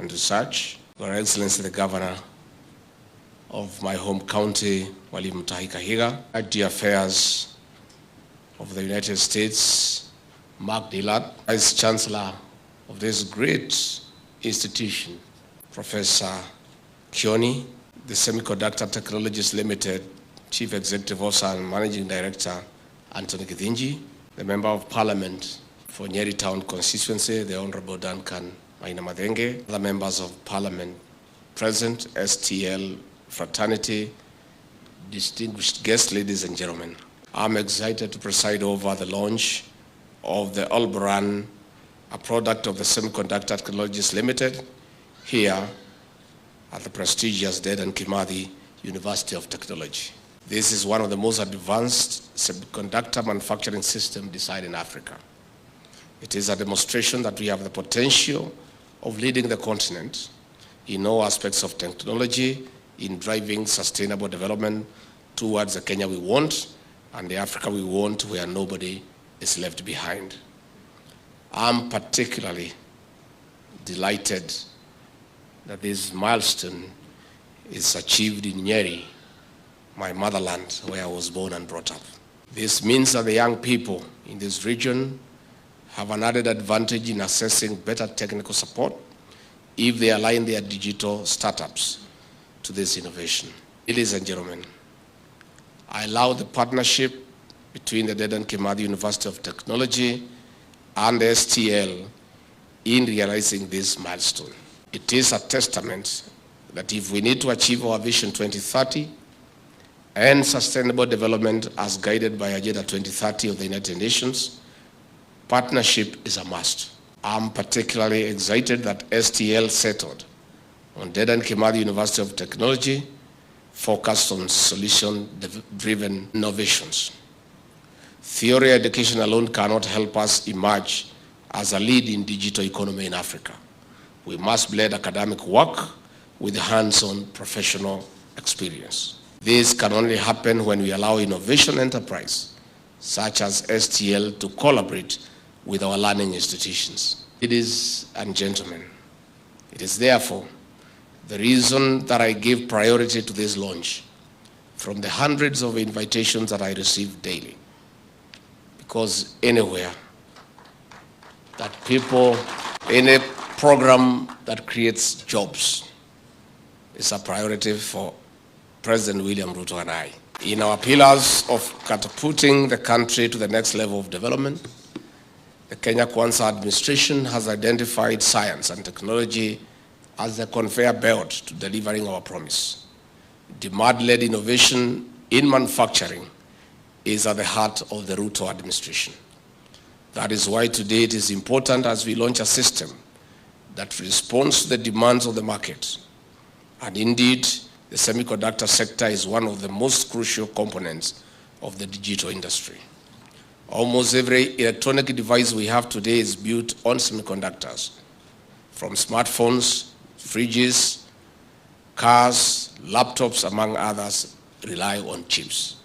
and Research, Your Excellency the Governor of my home county, Mwalimu Kahiga, IT Affairs of the United States, Mark Dillard, Vice Chancellor of this great institution, Professor Kioni, the Semiconductor Technologies Limited Chief Executive Officer and Managing Director, Anthony Githinji, the Member of Parliament for Nyeri Town Constituency, the Honorable Duncan Maina Madenge, other members of Parliament present, STL fraternity, distinguished guests, ladies and gentlemen. I'm excited to preside over the launch of the Albaran, a product of the Semiconductor Technologies Limited, here at the prestigious Dedan Kimathi University of Technology. This is one of the most advanced semiconductor manufacturing systems designed in Africa. It is a demonstration that we have the potential of leading the continent in all aspects of technology, in driving sustainable development towards the Kenya we want and the Africa we want, where nobody is left behind. I'm particularly delighted that this milestone is achieved in Nyeri, my motherland, where I was born and brought up. This means that the young people in this region have an added advantage in accessing better technical support if they align their digital startups to this innovation. Ladies and gentlemen, I allow the partnership between the Dedan Kimathi University of Technology and the STL in realizing this milestone. It is a testament that if we need to achieve our Vision 2030 and sustainable development as guided by Agenda 2030 of the United Nations, partnership is a must. I'm particularly excited that STL settled on Dedan Kimathi University of Technology, focused on solution-driven innovations. Theory education alone cannot help us emerge as a lead in digital economy in Africa. We must blend academic work with hands-on professional experience. This can only happen when we allow innovation enterprise, such as STL, to collaborate with our learning institutions. Ladies and gentlemen, it is therefore the reason that I give priority to this launch from the hundreds of invitations that I receive daily. Because anywhere that people, any program that creates jobs is a priority for President William Ruto and I. In our pillars of catapulting the country to the next level of development, the Kenya Kwanza administration has identified science and technology as the conveyor belt to delivering our promise. Demand-led innovation in manufacturing is at the heart of the Ruto administration. That is why today it is important as we launch a system that responds to the demands of the market. And indeed, the semiconductor sector is one of the most crucial components of the digital industry. Almost every electronic device we have today is built on semiconductors, from smartphones, fridges, cars, laptops, among others, rely on chips.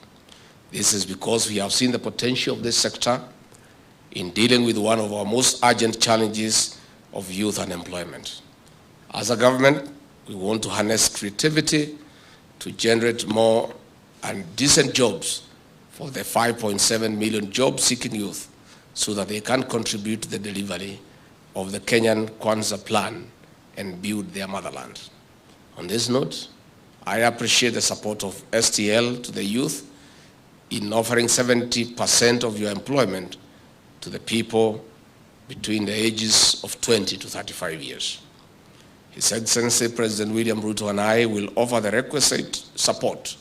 This is because we have seen the potential of this sector in dealing with one of our most urgent challenges of youth unemployment. As a government, we want to harness creativity to generate more and decent jobs for the 5.7 million job-seeking youth so that they can contribute to the delivery of the Kenyan Kwanza plan and build their motherland. On this note, I appreciate the support of STL to the youth in offering 70% of your employment to the people between the ages of 20 to 35 years. His Excellency President William Ruto and I will offer the requisite support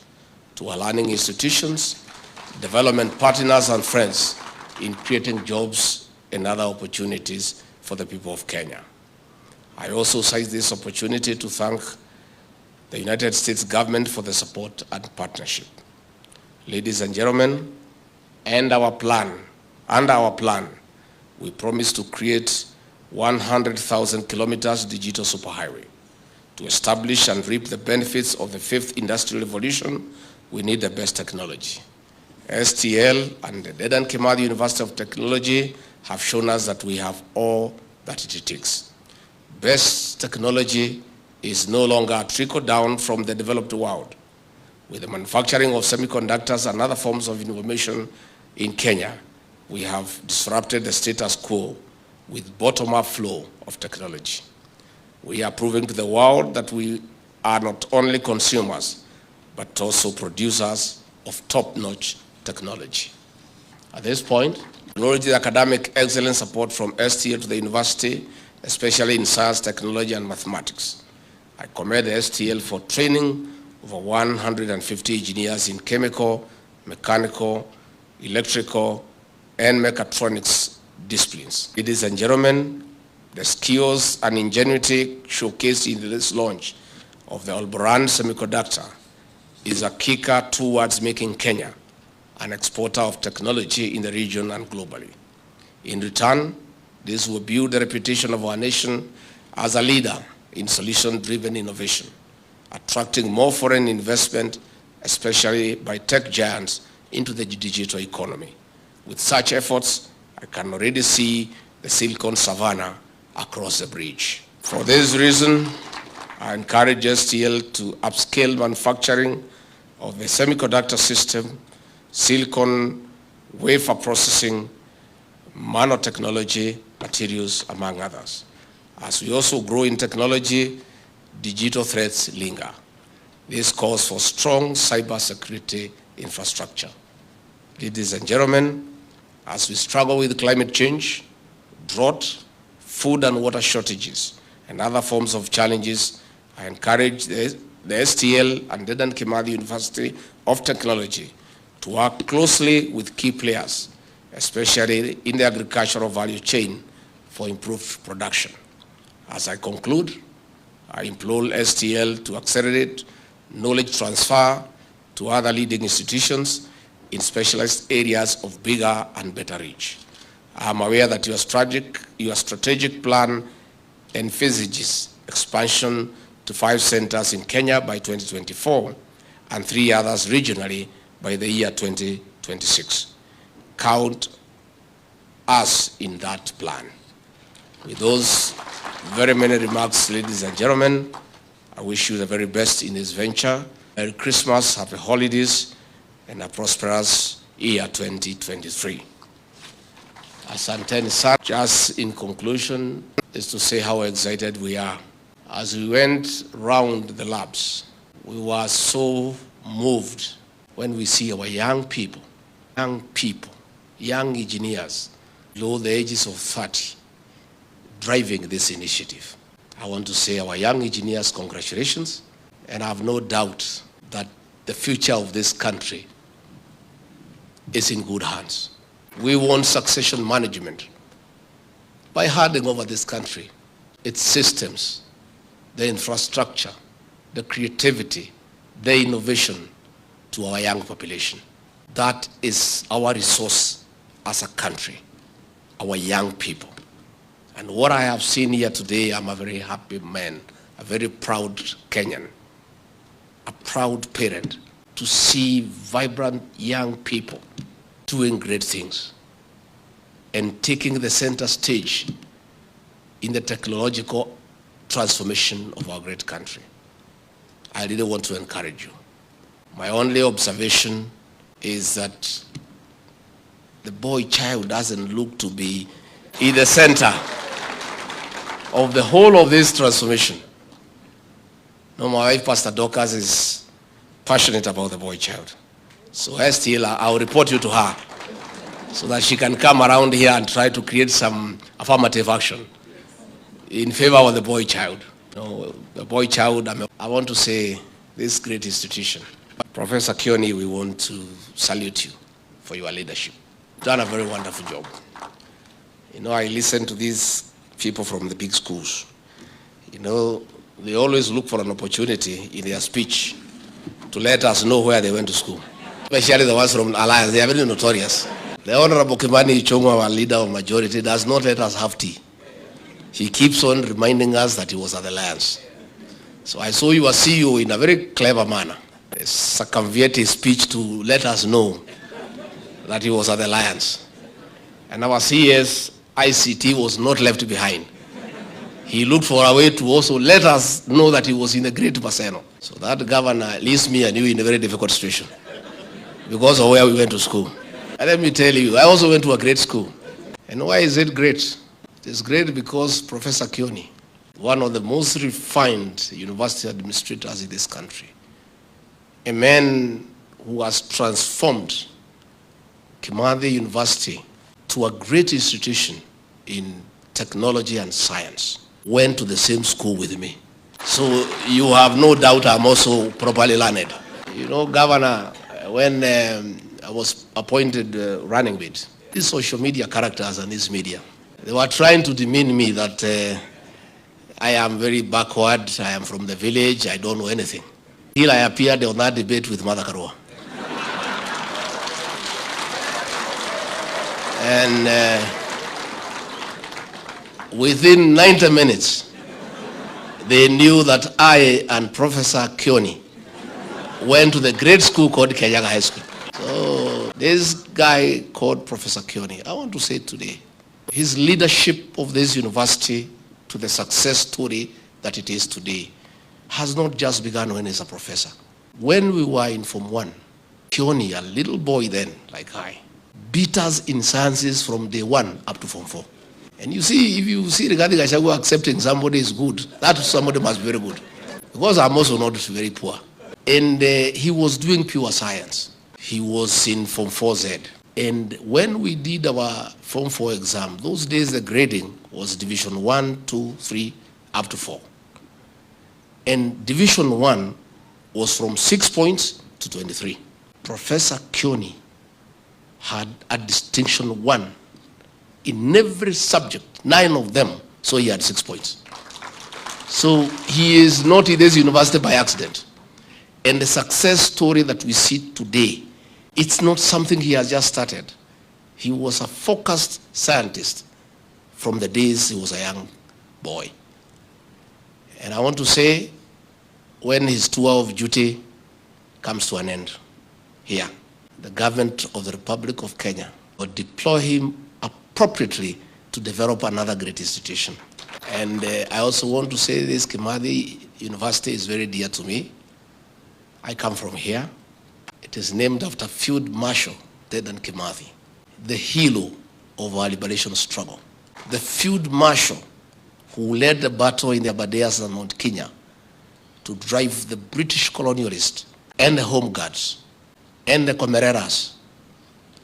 to our learning institutions, development partners and friends in creating jobs and other opportunities for the people of Kenya. I also seize this opportunity to thank the United States government for the support and partnership. Ladies and gentlemen, under our plan, we promise to create 100,000 kilometers digital superhighway. To establish and reap the benefits of the fifth industrial revolution, we need the best technology. STL and the Dedan Kimathi University of Technology have shown us that we have all that it takes. Best technology is no longer a trickle down from the developed world. With the manufacturing of semiconductors and other forms of information in Kenya, we have disrupted the status quo with bottom-up flow of technology. We are proving to the world that we are not only consumers, but also producers of top-notch technology. At this point, acknowledge the academic excellence support from STL to the university, especially in science, technology, and mathematics. I commend the STL for training over 150 engineers in chemical, mechanical, electrical, and mechatronics disciplines. Ladies and gentlemen, the skills and ingenuity showcased in this launch of the Olboran semiconductor is a kicker towards making Kenya an exporter of technology in the region and globally. In return, this will build the reputation of our nation as a leader in solution-driven innovation, attracting more foreign investment, especially by tech giants, into the digital economy. With such efforts, I can already see the Silicon Savannah across the bridge. For this reason, I encourage STL to upscale manufacturing of the semiconductor system, silicon wafer processing, nanotechnology, materials, among others. As we also grow in technology, digital threats linger. This calls for strong cybersecurity infrastructure. Ladies and gentlemen, as we struggle with climate change, drought, food and water shortages, and other forms of challenges, I encourage the STL and Dedan Kimathi University of Technology to work closely with key players, especially in the agricultural value chain, for improved production. As I conclude, I implore STL to accelerate knowledge transfer to other leading institutions in specialized areas of bigger and better reach. I am aware that your strategic plan envisages expansion to 5 centers in Kenya by 2024 and 3 others regionally by the year 2026. Count us in that plan. With those very many remarks, ladies and gentlemen, I wish you the very best in this venture. Merry Christmas, happy holidays, and a prosperous year 2023. Asanteni sana. Just in conclusion, is to say how excited we are. As we went round the labs, we were so moved when we see our young people, young engineers below the ages of 30 driving this initiative. I want to say our young engineers, congratulations, and I have no doubt that the future of this country is in good hands. We want succession management by handing over this country, its systems, the infrastructure, the creativity, the innovation to our young population. That is our resource as a country, our young people. And what I have seen here today, I'm a very happy man, a very proud Kenyan, a proud parent to see vibrant young people doing great things and taking the center stage in the technological transformation of our great country. I really want to encourage you. My only observation is that the boy child doesn't look to be in the center of the whole of this transformation. No, my wife, Pastor Dorcas, is passionate about the boy child. So STL, I'll report you to her so that she can come around here and try to create some affirmative action in favor of the boy child. No, the boy child, I want to say this great institution. Professor Kioni, we want to salute you for your leadership. You've done a very wonderful job. You know, I listen to these people from the big schools. You know, they always look for an opportunity in their speech to let us know where they went to school. Especially the ones from Alliance, they are very notorious. The Honorable Kimani Ichung'wa, our leader of majority, does not let us have tea. He keeps on reminding us that he was at the Alliance. So I saw your CEO in a very clever manner circumvent his speech to let us know that he was at the Alliance. And our CS ICT was not left behind. he looked for a way to also let us know that he was in a great Maseno. So that governor leaves me and you in a very difficult situation because of where we went to school. And let me tell you, I also went to a great school. And why is it great? It is great because Professor Kioni, one of the most refined university administrators in this country, a man who has transformed Kimathi University to a great institution in technology and science, went to the same school with me. So you have no doubt I'm also properly learned. You know, Governor, when I was appointed running mate, these social media characters and this media, they were trying to demean me that I am very backward, I am from the village, I don't know anything. Till I appeared on that debate with Mother Karua. And within 90 minutes, they knew that I and Professor Kioni went to the great school called Kenyaga High School. So this guy called Professor Kioni, I want to say today, his leadership of this university to the success story that it is today has not just begun when he's a professor. When we were in Form 1, Kioni, a little boy then, like I, beat us in sciences from day 1 up to Form 4. And you see, if you see Rigathi Gachagua accepting somebody is good, that somebody must be very good. Because I'm also not very poor. And he was doing pure science. He was in Form 4Z. And when we did our Form 4 exam, those days the grading was Division 1, 2, 3, up to 4. And Division 1 was from 6 points to 23. Professor Kioni had a distinction 1 in every subject, 9 of them, so he had 6 points. So he is not in this university by accident. And the success story that we see today, it's not something he has just started. He was a focused scientist from the days he was a young boy. And I want to say, when his tour of duty comes to an end here, the government of the Republic of Kenya will deploy him appropriately to develop another great institution. And I also want to say this, Kimathi University is very dear to me. I come from here. It is named after Field Marshal Dedan Kimathi, the hero of our liberation struggle. The Field Marshal who led the battle in the Abadeas and Mount Kenya to drive the British colonialists and the Home Guards and the Comereras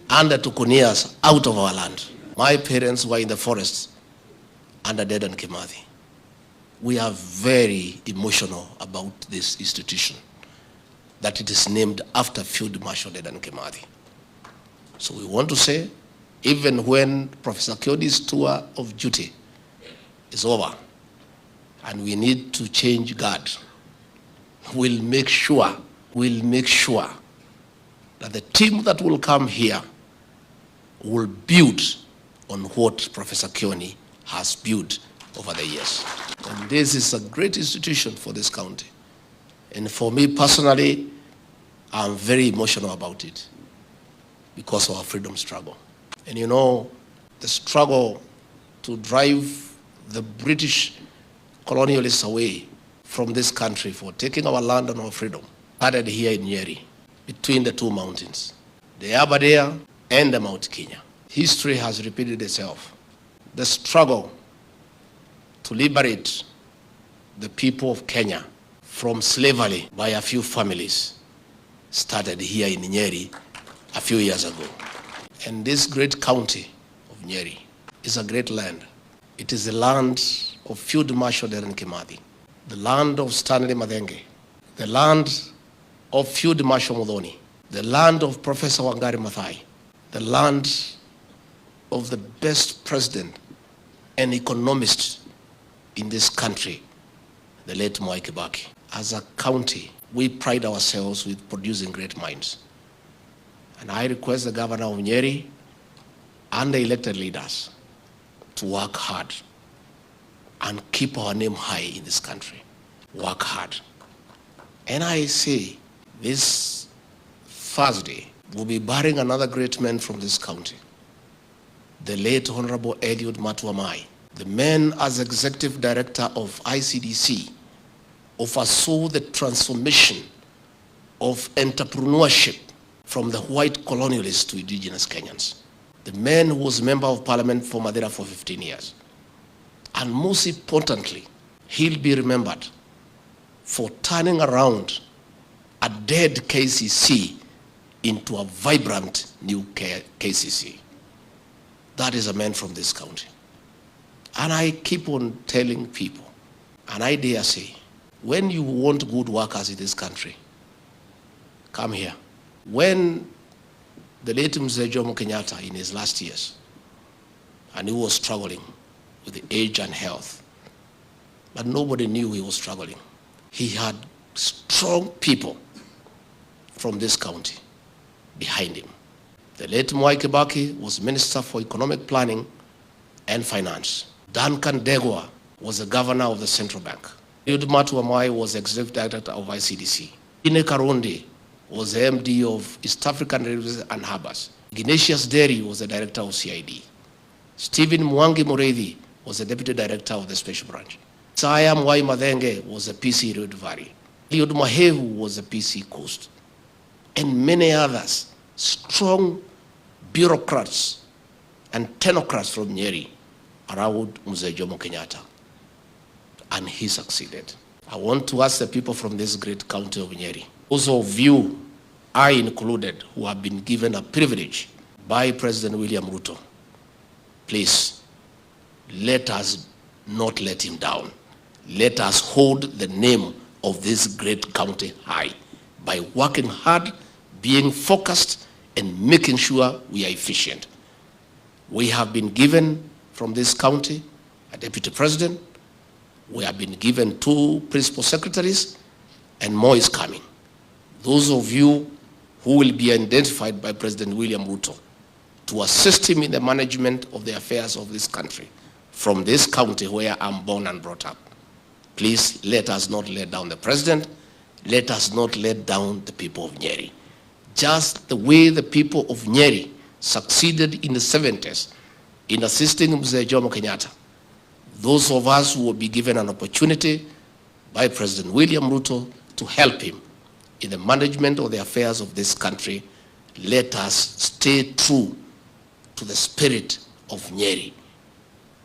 and the Tukunias out of our land. My parents were in the forest under Dedan Kimathi. We are very emotional about this institution, that it is named after Field Marshal Dedan Kimathi. So we want to say, even when Professor Kioni's tour of duty is over and we need to change guard, we'll make sure that the team that will come here will build on what Professor Kioni has built over the years. And this is a great institution for this county. And for me personally, I'm very emotional about it because of our freedom struggle. And you know, the struggle to drive the British colonialists away from this country for taking our land and our freedom started here in Nyeri, between the two mountains, the Aberdare and the Mount Kenya. History has repeated itself. The struggle to liberate the people of Kenya from slavery by a few families started here in Nyeri a few years ago. And this great county of Nyeri is a great land. It is the land of Field Marshal Dedan Kimathi, the land of Stanley Madenge, the land of Field Marshal Muthoni, the land of Professor Wangari Maathai, the land of the best president and economist in this country, the late Mwai Kibaki. As a county, we pride ourselves with producing great minds. And I request the governor of Nyeri and the elected leaders to work hard and keep our name high in this country. Work hard. And I say, this Thursday, we'll be burying another great man from this county, the late Honorable Eliud Matuamai, The man, as executive director of ICDC, oversaw the transformation of entrepreneurship from the white colonialists to indigenous Kenyans. The man who was member of parliament for Madeira for 15 years. And most importantly, he'll be remembered for turning around a dead KCC into a vibrant new KCC. That is a man from this county. And I keep on telling people, and I dare say, when you want good workers in this country, come here. When the late Mzee Jomo Kenyatta in his last years, and he was struggling with the age and health, but nobody knew he was struggling. He had strong people from this county behind him. The late Mwai Kibaki was Minister for Economic Planning and Finance. Duncan Degwa was the governor of the Central Bank. Yudmatu Amai was executive director of ICDC. Ine Karundi was the MD of East African Rivers and Harbors. Ignatius Derry was the director of CID. Stephen Mwangi Mureithi was the deputy director of the Special Branch. Saya Mwai Madenge was the PC Rift Valley. Liud Mahehu was the PC Coast. And many others, strong bureaucrats and technocrats from Nyeri around Mzee Jomo Kenyatta. And he succeeded. I want to ask the people from this great county of Nyeri, those of you, I included, who have been given a privilege by President William Ruto, please, let us not let him down. Let us hold the name of this great county high by working hard, being focused, and making sure we are efficient. We have been given from this county a deputy president. We have been given 2 principal secretaries, and more is coming. Those of you who will be identified by President William Ruto to assist him in the management of the affairs of this country from this county where I'm born and brought up. Please let us not let down the president. Let us not let down the people of Nyeri. Just the way the people of Nyeri succeeded in the 70s in assisting Mzee Jomo Kenyatta, those of us who will be given an opportunity by President William Ruto to help him in the management of the affairs of this country, let us stay true to the spirit of Nyeri,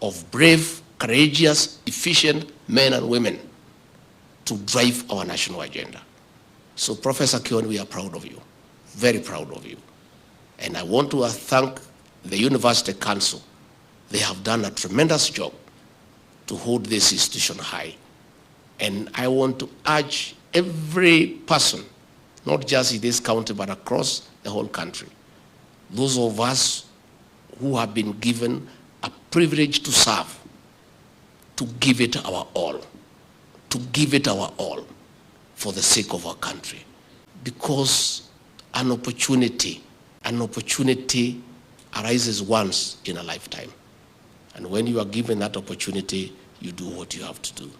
of brave, courageous, efficient men and women to drive our national agenda. So Professor Kion, we are proud of you, very proud of you. And I want to thank the University Council. They have done a tremendous job to hold this institution high. And I want to urge every person, not just in this county, but across the whole country, those of us who have been given a privilege to serve, to give it our all, to give it our all for the sake of our country. Because an opportunity arises once in a lifetime. And when you are given that opportunity, you do what you have to do.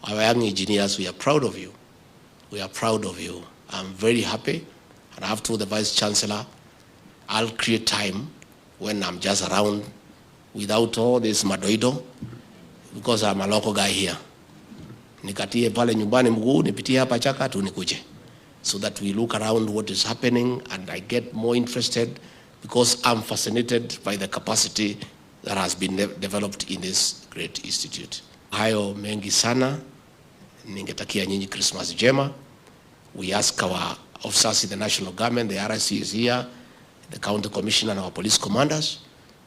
Our young engineers, we are proud of you. We are proud of you. I'm very happy. And I have told the Vice Chancellor, I'll create time when I'm just around without all this madoido, because I'm a local guy here. Nikatie pale nyumbani mguu, nipitie hapa chaka tu nikuje. So that we look around what is happening and I get more interested because I'm fascinated by the capacity that has been developed in this great institute. Hayo mengi sana, ningetakia nyinyi Christmas jema. We ask our officers in the national government, the RIC is here, the county commissioner and our police commanders,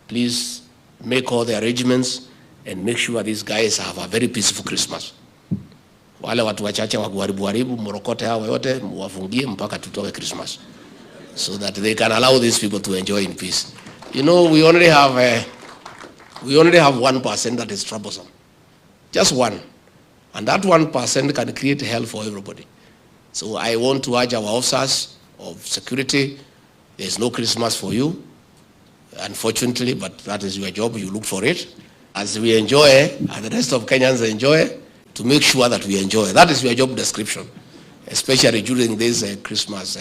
please make all the arrangements and make sure these guys have a very peaceful Christmas. Wale watu wachache wa kuharibu morokote hawa yote muwafungie mpaka tutoke Christmas, so that they can allow these people to enjoy in peace. You know, we only have 1% that is troublesome, just one, and that 1% can create hell for everybody. So I want to urge our officers of security, there's no Christmas for you, unfortunately, but that is your job, you look for it. As we enjoy, and the rest of Kenyans enjoy, to make sure that we enjoy. That is your job description, especially during this Christmas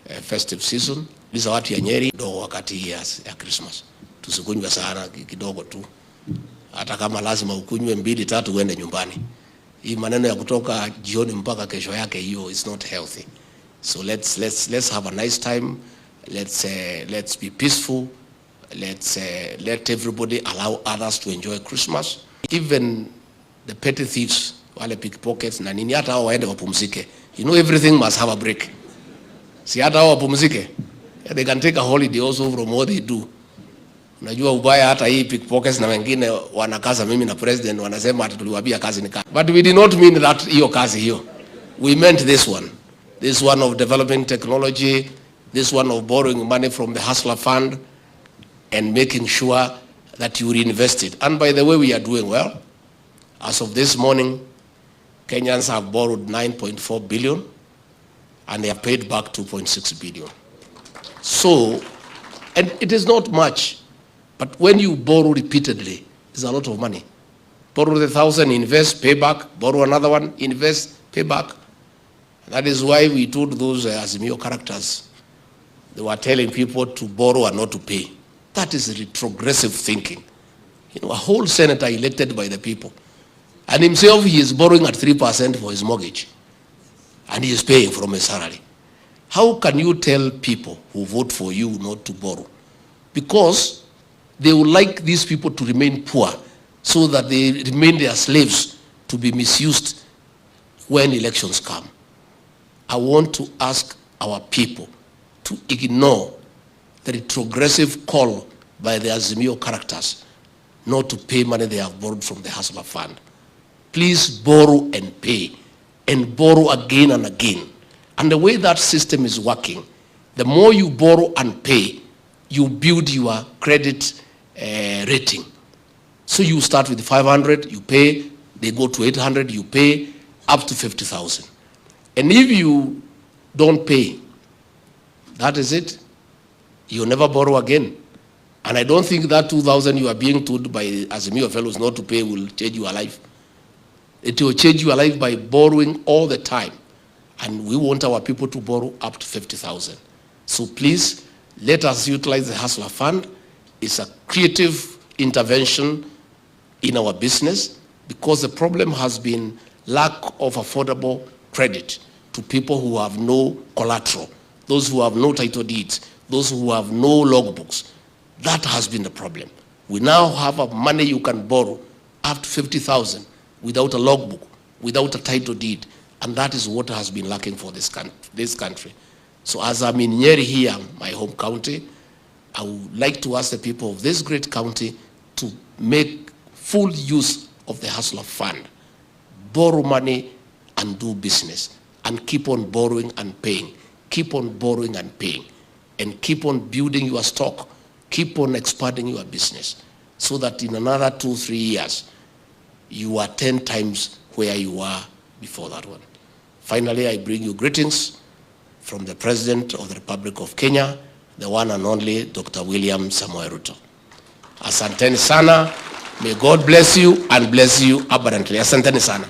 festive season. These are watu ya Nyeri do wakati ya Christmas. Tusikunjwa sana kidogo tu. hata kama lazima ukunywe 2-3 uende nyumbani. Hii maneno ya kutoka jioni mpaka kesho yake, hiyo is not healthy. So let's have a nice time. Let's be peaceful. Let everybody allow others to enjoy Christmas. Even the petty thieves, wale pickpockets na nini, hata hao waende wapumzike. You know, everything must have a break. Si hata hao wapumzike. They can take a holiday also from what they do. Unajua ubaya hata hii pickpockets na wengine wanakaza mimi na president wanasema hata tuliwaambia kazi ni kazi. But we did not mean that hiyo kazi hiyo. We meant this one. This one of developing technology, this one of borrowing money from the hustler fund and making sure that you reinvest it. And by the way, we are doing well. As of this morning, Kenyans have borrowed 9.4 billion and they have paid back 2.6 billion. So, and it is not much, but when you borrow repeatedly, it's a lot of money. Borrow the 1,000, invest, pay back, borrow another one, invest, pay back. That is why we told those Azimio characters, they were telling people to borrow and not to pay. That is retrogressive thinking. You know, a whole senator elected by the people. And himself, he is borrowing at 3% for his mortgage. And he is paying from his salary. How can you tell people who vote for you not to borrow? Because they would like these people to remain poor so that they remain their slaves to be misused when elections come. I want to ask our people to ignore the retrogressive call by the Azimio characters not to pay money they have borrowed from the hustler fund. Please borrow and pay, and borrow again and again. And the way that system is working, the more you borrow and pay, you build your credit rating. So you start with 500, you pay, they go to 800, you pay, up to 50,000. And if you don't pay, that is it. You'll never borrow again. And I don't think that 2,000 you are being told by Azimio fellows not to pay will change your life. It will change your life by borrowing all the time. And we want our people to borrow up to 50,000. So please, let us utilize the Hustler Fund. It's a creative intervention in our business because the problem has been lack of affordable credit to people who have no collateral, those who have no title deeds, those who have no logbooks. That has been the problem. We now have a money you can borrow up to 50,000 without a logbook, without a title deed, and that is what has been lacking for this country. So as I'm in Nyeri here, my home county, I would like to ask the people of this great county to make full use of the Hustler Fund, borrow money and do business, and keep on borrowing and paying, keep on borrowing and paying, and keep on building your stock, keep on expanding your business, so that in another 2-3 years, you are 10 times where you were before that one. Finally, I bring you greetings from the President of the Republic of Kenya, the one and only Dr. William Samoei Ruto. Asanteni sana. May God bless you and bless you abundantly. Asanteni sana.